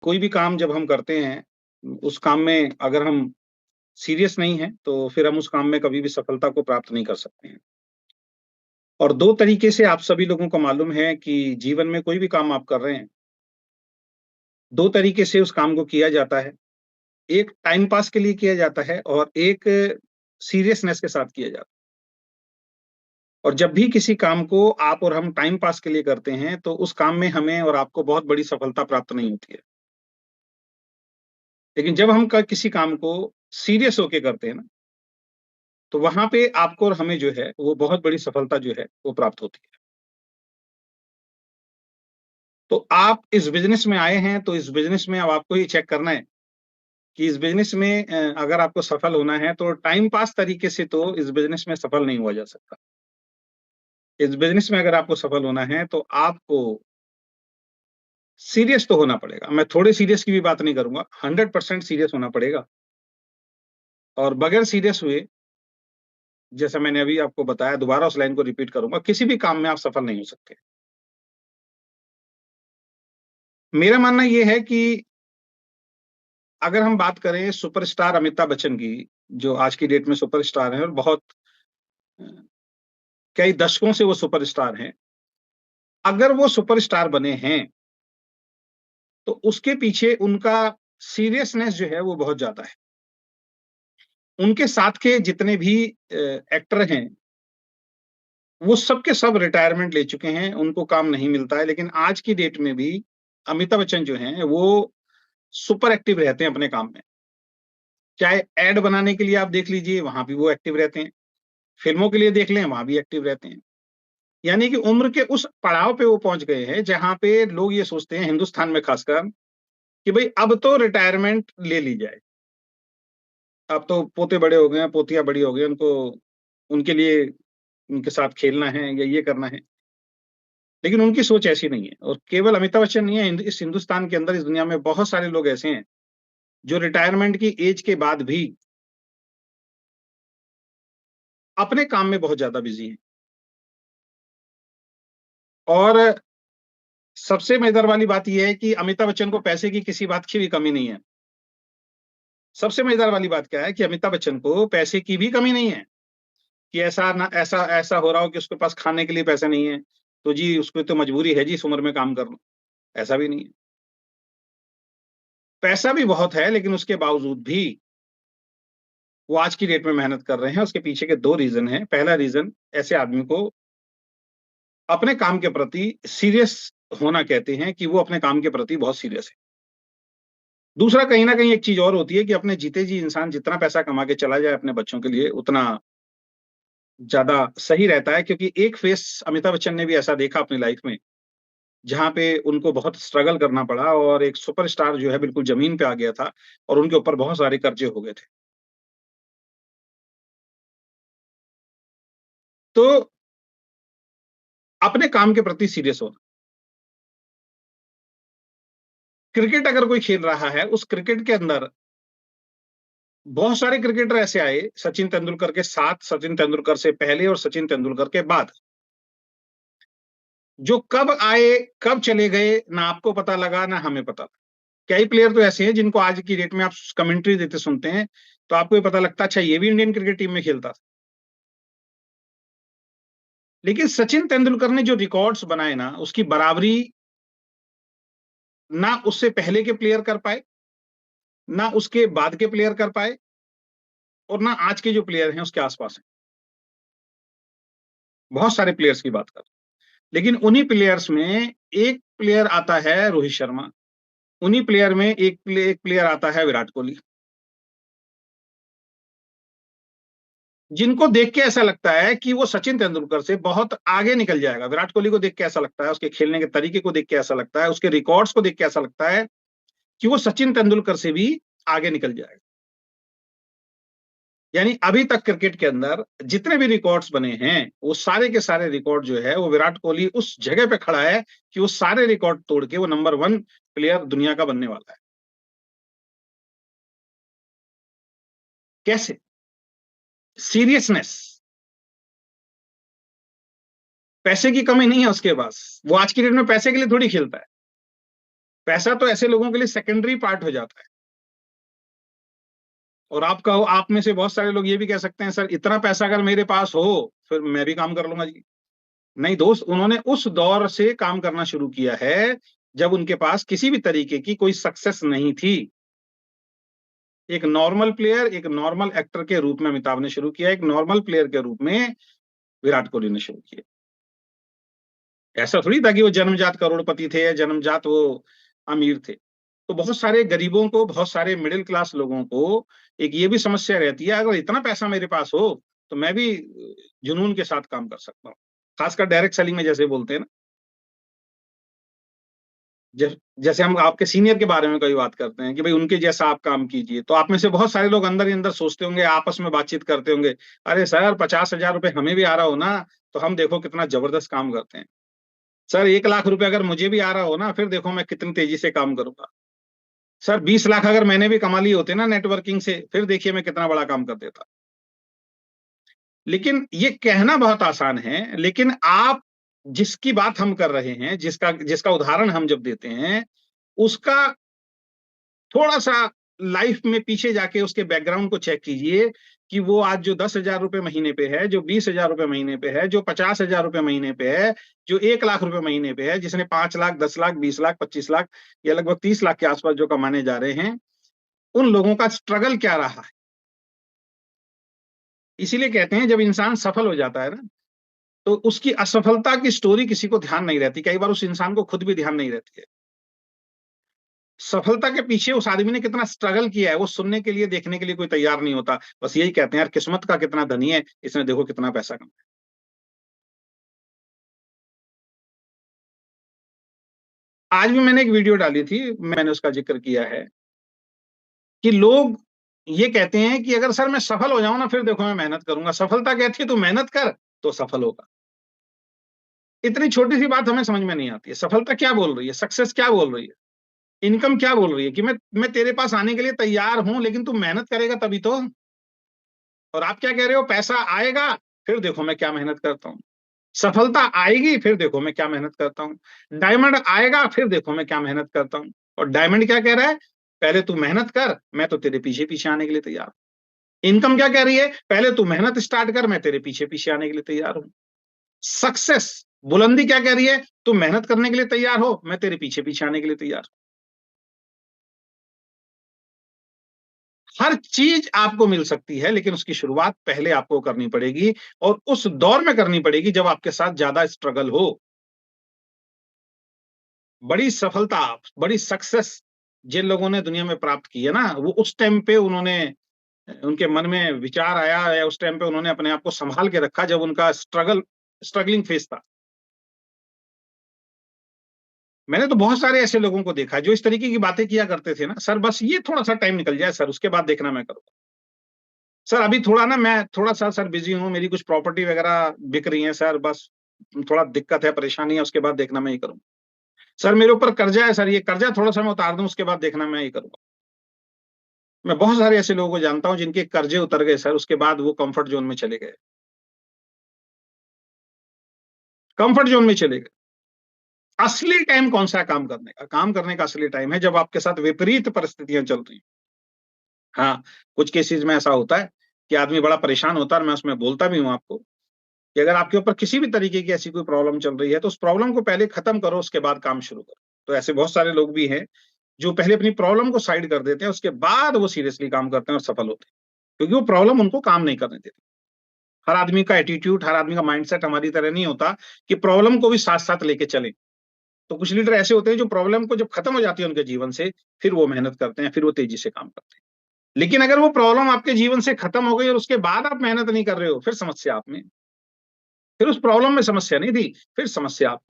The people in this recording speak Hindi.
कोई भी काम जब हम करते हैं, उस काम में अगर हम सीरियस नहीं हैं, तो फिर हम उस काम में कभी भी सफलता को प्राप्त नहीं कर सकते हैं। और 2 तरीके से आप सभी लोगों को मालूम है कि जीवन में कोई भी काम आप कर रहे हैं, 2 तरीके से उस काम को किया जाता है। एक टाइम पास के लिए किया जाता है और एक सीरियसनेस के साथ किया जाता है। और जब भी किसी काम को आप और हम टाइम पास के लिए करते हैं, तो उस काम में हमें और आपको बहुत बड़ी सफलता प्राप्त नहीं होती है। लेकिन जब हम क किसी काम को सीरियस होके करते हैं ना, तो वहाँ पे आपको और हमें जो है, वो बहुत बड़ी सफलता जो है, वो प्राप्त होती है। तो आप इस बिज़नेस में आए हैं, तो इस बिज़नेस में अब आपको ये चेक करना है कि इस बिज़नेस में अगर आपको सफल होना है, तो टाइम पास तरीके से तो इस बिज़नेस में सफल नहीं हुआ जा सकता। इस बिज़नेस में अगर आपको सफल होना है, तो आपको सीरियस तो होना पड़ेगा। मैं थोड़े सीरियस की भी बात नहीं करूँगा, 100% सीरियस होना पड़ेगा। और बगैर सीरियस हुए, जैसा मैंने अभी आपको बताया, दोबारा उस लाइन को रिपीट करूँगा, किसी भी काम में आप सफल नहीं हो सकते। मेरा मानना ये है कि अगर हम बात करें सुपरस्टार अमिताभ बच्चन की, जो आज की डेट में सुपरस्टार हैं और बहुत अ, कई दशकों से वो सुपरस्टार हैं। अगर वो सुपरस्टार बने हैं, तो उसके पीछे उनका सीरियसनेस जो है वो बहुत ज़्यादा है। उनके साथ के जितने भी एक्टर हैं, वो सब के सब रिटायरमेंट ले चुके हैं, उनको काम नहीं मिलता है। लेकिन आज की डेट में भी अमिताभ बच्चन जो हैं, वो सुपर एक्टिव रहते हैं अपने काम में। चाहे एड बनाने के लिए आप देख लीजिए, वहाँ भी वो एक्टिव रहते हैं। फ़िल्मों के लिए देख लें, वहाँ भी एक्टिव रहते हैं। यानी कि उम्र के उस पड़ाव पे वो पहुँच गए हैं, जहाँ पे लोग ये सोचते हैं, हिंदुस्तान में खासकर, कि भई अब तो रिटायरमेंट ले ली जाए। अब तो पोते बड़े हो गए हैं, पोतियाँ बड़ी हो गई हैं, उनको उनके लिए उनके साथ खेलना है या ये करना है। लेकिन उनकी सोच ऐसी नहीं है और केवल अमिताभ बच्चन नहीं है, इस हिंदुस्तान के अंदर, इस दुनिया में बहुत सारे लोग ऐसे हैं, जो रिटायरमेंट की एज के बाद भी अपने काम में बहुत ज़्यादा बिज़ी हैं। और सबसे मज़ेदार वाली बात ये है कि अमिताभ बच्चन को पैसे की किसी बात की भी कमी नहीं है। सबसे मज़ेदार वाली बात क्या है कि अमिताभ बच्चन को पैसे की भी कमी नहीं है, कि ऐसा हो रहा हो कि उसके पास खाने के लिए पैसे नहीं है, तो जी उसको तो मजबूरी है जी इस उम्र में काम करना, ऐसा भी नहीं है। पैसा भी बहुत है लेकिन उसके बावजूद भी वो आज की डेट में मेहनत कर रहे हैं, उसके पीछे के 2 रीज़न हैं। पहला रीज़न ऐसे आदमी को अपने काम के प्रति सीरियस होना कहते हैं कि वो अपने काम के प्रति बहुत सीरियस है। दूसरा कहीं न कहीं एक चीज़ और होती है कि अपने जीते जी इंसान जितना पैसा कमा के चला जाए अपने बच्चों के लिए, उतना ज़्यादा सही रहता है क्योंकि एक फ़ेज़ अमिताभ बच्चन ने भी ऐसा देखा अपनी लाइफ़ में, जहाँ पे उनको बहुत स्ट्रगल करना पड़ा और एक सुपरस्टार जो है बिल्कुल ज़मीन पे आ गया था और उनके ऊपर बहुत सारे कर्ज़े हो गए थे। तो अपने काम के प्रति सीरियस होना। क्रिकेट अगर कोई खेल रहा है, उस क्रिकेट के अंदर बहुत सारे क्रिकेटर ऐसे आए, सचिन तेंदुलकर के साथ, सचिन तेंदुलकर से पहले और सचिन तेंदुलकर के बाद, जो कब आए, कब चले गए, ना आपको पता लगा, ना हमें पता। कई प्लेयर तो ऐसे हैं जिनको आज की डेट में आप कमेंट्री देते सुनते हैं, तो आपको ये पता लगता है अच्छा ये भी इंडियन क्रिकेट टीम में खेलता था। लेकिन सचिन तेंदुलकर ने जो रिकॉर्ड्स बनाए ना, उसकी बराबरी ना उससे पहले के प्लेयर कर पाए, ना उसके बाद के प्लेयर कर पाए और ना आज के जो प्लेयर हैं उसके आस-पास हैं। बहुत सारे प्लेयर्स की बात कर लेकिन उन्हीं प्लेयर्स में एक प्लेयर आता है रोहित शर्मा, उन्हीं प्लेयर में एक प्लेयर आता है विराट कोहली, जिनको देख के ऐसा लगता है कि वो सचिन तेंदुलकर से बहुत आगे निकल जाएगा। विराट कोहली को देख के ऐसा लगता है, उसके खेलने के तरीके को देख के ऐसा लगता है, उसके रिकॉर्ड्स को देख के ऐसा लगता है कि वो सचिन तेंदुलकर से भी आगे निकल जाएगा। यानी अभी तक क्रिकेट के अंदर जितने भी रिकॉर्ड्स बने हैं, वो सारे के सारे रिकॉर्ड जो है, वो विराट कोहली उस जगह पे खड़ा है कि वो सारे रिकॉर्ड तोड़ के वो नंबर 1 प्लेयर दुनिया का बनने वाला है। कैसे? सीरियसनेस, पैसे की कमी नहीं है उसके पास। वो आज की डेट में पैसे के लिए थोड़ी खेलता है। पैसा तो ऐसे लोगों के लिए सेकेंडरी पार्ट हो जाता है। और आप कहो, आप में से बहुत सारे लोग ये भी कह सकते हैं, सर इतना पैसा अगर मेरे पास हो फिर मैं भी काम कर लूंगा जी। नहीं दोस्त, उन्होंने उस दौर से काम करना शुरू किया है जब उनके पास किसी भी तरीके की कोई सक्सेस नहीं थी। एक नॉर्मल प्लेयर, एक नॉर्मल एक्टर के रूप में अमिताभ ने शुरू किया, एक नॉर्मल प्लेयर के रूप में विराट कोहली ने शुरू किया। ऐसा थोड़ी था कि वो जन्मजात करोड़पति थे या जन्मजात वो अमीर थे। तो बहुत सारे गरीबों को, बहुत सारे मिडिल क्लास लोगों को एक ये भी समस्या रहती है, अगर इतना पैसा मेरे पास हो तो मैं भी जुनून के साथ काम कर सकता हूँ। खासकर डायरेक्ट सेलिंग में जैसे बोलते हैं ना, जैसे हम आपके सीनियर के बारे में कई बात करते हैं कि भाई उनके जैसा आप काम कीजिए, तो आप में से बहुत सारे लोग अंदर ही अंदर सोचते होंगे, आपस में बातचीत करते होंगे, अरे सर 50,000 रुपए हमें भी आ रहा हो ना तो हम देखो कितना जबरदस्त काम करते हैं। सर 1 लाख रुपए अगर मुझे भी आ रहा हो ना, फिर देखो मैं कितनी तेजी से काम करूंगा। सर 20 लाख अगर मैंने भी कमा लिए होते ना नेटवर्किंग से, फिर देखिए मैं कितना बड़ा काम कर देता। लेकिन ये कहना बहुत आसान है, लेकिन आप जिसकी बात हम कर रहे हैं, जिसका जिसका उदाहरण हम जब देते हैं, उसका थोड़ा सा लाइफ में पीछे जाके उसके बैकग्राउंड को चेक कीजिए कि वो आज जो 10,000 रुपए महीने पे है, जो 20,000 रुपए महीने पे है, जो 50,000 रुपए महीने पे है, जो 1 लाख रुपए महीने पे है, जिसने 5 लाख, 10 लाख, 20 लाख, 25 लाख या लगभग 30 लाख के आसपास जो कमाने जा रहे हैं, उन लोगों का स्ट्रगल क्या रहा है। इसीलिए कहते हैं जब इंसान सफल हो जाता है ना, तो उसकी असफलता की स्टोरी किसी को ध्यान नहीं रहती, कई बार उस इंसान को खुद भी ध्यान नहीं रहती है। सफलता के पीछे उस आदमी ने कितना स्ट्रगल किया है वो सुनने के लिए, देखने के लिए कोई तैयार नहीं होता। बस यही कहते हैं यार किस्मत का कितना धनी है, इसने देखो कितना पैसा कमाया। आज भी मैंने एक वीडियो डाली थी, मैंने उसका जिक्र किया है कि लोग ये कहते हैं कि अगर सर मैं सफल हो जाऊं ना फिर देखो मैं मेहनत करूंगा। सफलता कहती है तू मेहनत कर तो सफल होगा। इतनी छोटी सी बात हमें समझ में नहीं आती है। सफलता क्या बोल रही है, सक्सेस क्या बोल रही है, इनकम क्या बोल रही है कि मैं तेरे पास आने के लिए तैयार हूं, लेकिन तू मेहनत करेगा तभी तो। और आप क्या कह रहे हो, पैसा आएगा फिर देखो मैं क्या मेहनत करता हूँ। सफलता आएगी फिर देखो मैं क्या मेहनत करता हूँ। डायमंड आएगा फिर देखो मैं क्या मेहनत करता हूँ। और डायमंड क्या कह रहा है, पहले तू मेहनत कर, मैं तो तेरे पीछे पीछे आने के लिए तैयार हूं। इनकम क्या कह रही है, पहले तू मेहनत स्टार्ट कर, मैं तेरे पीछे पीछे आने के लिए तैयार हूं। सक्सेस बुलंदी क्या कह रही है, तू मेहनत करने के लिए तैयार हो, मैं तेरे पीछे पीछे आने के लिए तैयार हूं। हर चीज आपको मिल सकती है, लेकिन उसकी शुरुआत पहले आपको करनी पड़ेगी, और उस दौर में करनी पड़ेगी जब आपके साथ ज्यादा स्ट्रगल हो। बड़ी सफलता, बड़ी सक्सेस जिन लोगों ने दुनिया में प्राप्त की है ना, वो उस टाइम पे उन्होंने, उनके मन में विचार आया या उस टाइम पे उन्होंने अपने आप को संभाल के रखा जब उनका स्ट्रगलिंग फेज था। मैंने तो बहुत सारे ऐसे लोगों को देखा जो इस तरीके की बातें किया करते थे ना, सर बस ये थोड़ा सा टाइम निकल जाए सर, उसके बाद देखना मैं करूंगा। सर अभी थोड़ा ना मैं थोड़ा सा सर बिजी हूँ, मेरी कुछ प्रॉपर्टी वगैरह बिक रही है सर, बस थोड़ा दिक्कत है, परेशानी है, उसके बाद देखना मैं ये करूंगा। सर मेरे ऊपर कर्जा है सर, ये कर्जा थोड़ा सा मैं उतार दूं, उसके बाद देखना मैं ये करूंगा। मैं बहुत सारे ऐसे लोगों को जानता हूं जिनके कर्जे उतर गए सर, उसके बाद वो कंफर्ट जोन में चले गए। कंफर्ट जोन में चले गए। असली टाइम कौन सा है काम करने का, काम करने का असली टाइम है जब आपके साथ विपरीत परिस्थितियां चल रही हैं। हाँ, कुछ केसेस में ऐसा होता है कि आदमी बड़ा परेशान होता है, और मैं उसमें बोलता भी हूँ आपको कि अगर आपके ऊपर किसी भी तरीके की ऐसी कोई प्रॉब्लम चल रही है तो उस प्रॉब्लम को पहले खत्म करो, उसके बाद काम शुरू करो। तो ऐसे बहुत सारे लोग भी हैं जो पहले अपनी प्रॉब्लम को साइड कर देते हैं, उसके बाद वो सीरियसली काम करते हैं और सफल होते हैं, क्योंकि वो प्रॉब्लम उनको काम नहीं करने देती। हर आदमी का एटीट्यूड, हर आदमी का माइंडसेट हमारी तरह नहीं होता कि प्रॉब्लम को भी साथ साथ लेके चले। तो कुछ लीडर ऐसे होते हैं जो प्रॉब्लम को जब खत्म हो जाती है उनके जीवन से, फिर वो मेहनत करते हैं, फिर वो तेजी से काम करते हैं। लेकिन अगर वो प्रॉब्लम आपके जीवन से खत्म हो गई और उसके बाद आप मेहनत नहीं कर रहे हो, फिर समस्या आप में, फिर उस प्रॉब्लम में समस्या नहीं थी, फिर समस्या आप